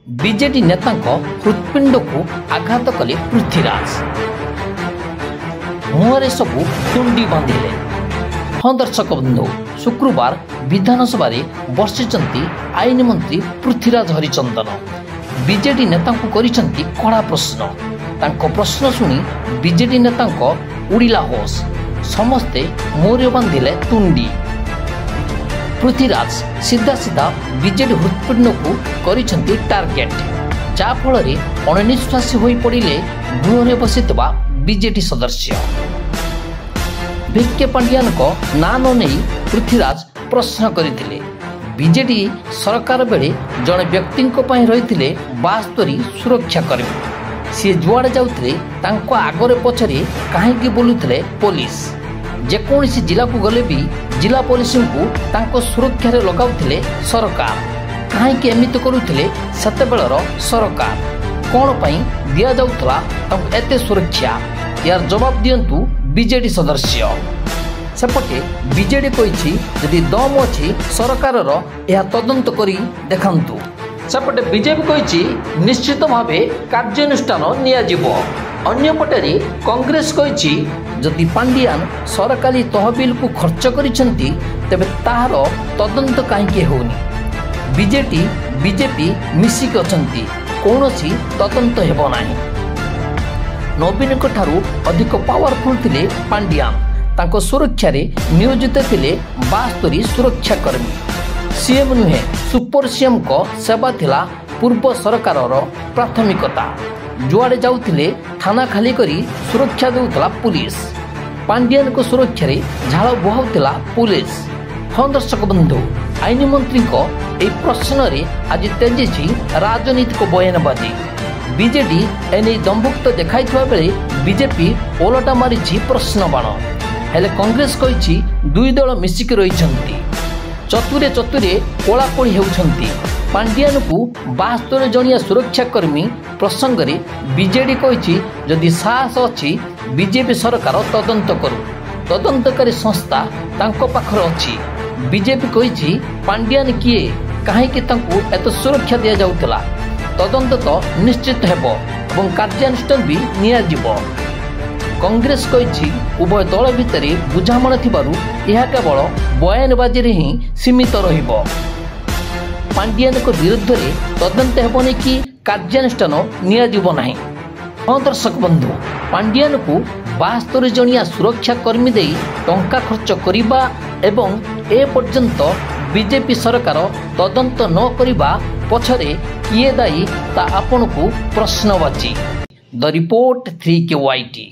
BJD नेता हृत्पिंड को आघात कले पृथ्वीराज मुहरे सबू तुंडी बांधिले। हाँ दर्शक बंधु, शुक्रवार विधानसभा बसी आईन मंत्री पृथ्वीराज हरिचंदन बीजेडी नेता करिसेंती कड़ा प्रश्न। तांको प्रश्न शुणी बीजेडी नेता उड़िला होश, समस्ते मुहरे बांधिले तुंडी। पृथ्वीराज सीधा सीधा बीजेडी हृत्पिंड को करिसेंती टार्गेट, जाफल अनिश्वासी हो पड़े गृह बसिथिबा बीजेडी सदस्य। भिके पांडियान को ना नहीं पृथ्वीराज प्रश्न करथिले। बीजेडी सरकार बेले जड़े व्यक्ति रही 72 सुरक्षाकर्मी। सी जुआड़े जाउथिले तांको आगरे पछरे काहेकि बोलुथिले पुलिस। जेकोसी जिला को गले भी जिला पुलिस को तांको सुरक्षा रे लगाउथिले सरकार। काहेकि एमिति करुथिले सेतेबेलर सरकार? कोन पई दिया जाउथला तांको एते सुरक्षा? यार जवाब दियंतु बीजेडी सदस्य। सेपटे बीजेडी कही यदि दम अच्छी सरकार यह तदंत करी देखंतु। सेपटे बीजेपी कही निश्चित भाव कार्यानुष्ठान नियाजिबो। अन्यपटे कांग्रेस कही जदि पांडियान सरकारी तहबिल को खर्च करिसेंती तेबे ताहार तदंत काहेकि होनी? बीजेपी मिसिक अछंती, कौनसी तदंत हेबो नाही। नवीन ठारू अधिक पावरफुल थिले पांडियान। तांको सुरक्षा रे नियोजित थिले 72 सुरक्षाकर्मी। सीएम नुहे सुपर सीएम को सेवा थिला पूर्व सरकार प्राथमिकता। जुआड़े जाउथिले थाना खाली करी सुरक्षा देउथला पुलिस। पांडियान को सुरक्षा रे झाड़ बुहाउथला पुलिस। हाँ दर्शक बंधु, आईन मंत्री को ए प्रश्न रे आज तेजी राजनीतिक बयानबाजी। बीजेडी एने दम्भुक्त देखाई बेले बीजेपी ओलटा मारी प्रश्न बाण। हेले कांग्रेस कही दुई दल मिसिक रही चतुरे कोलाकोली होउछंती। पांडियान को 72 जनिया सुरक्षाकर्मी प्रसंग रे बीजेडी कही जदि साहस अच्छी बीजेपी सरकार तदंत करू। तदंतकारी संस्था तांको पाखर अच्छी। बीजेपी कही पांडियान किए काहेकि तांको एत सुरक्षा दिया जाउतला? तदंत तो निश्चित हेबो एवं कार्यानुष्ठान भी नियाजिबो। कांग्रेस कही उभय दल भितर बुझामणा थिबारु यह केवल बयानबाजी रे ही सीमित रहिबो। पांडियान को विरुद्ध रे तदंत हेबोनी कि कार्यानुष्ठान नियाजिबो नाही। हाँ दर्शक बंधु, पांडियान को 72 जनिया सुरक्षाकर्मी दे टंका खर्च करिबा एवं ए पर्यंत बीजेपी सरकार तदंत न करिबा पछरे किए दायी ता आपन को प्रश्नवाची। The report 3KYT।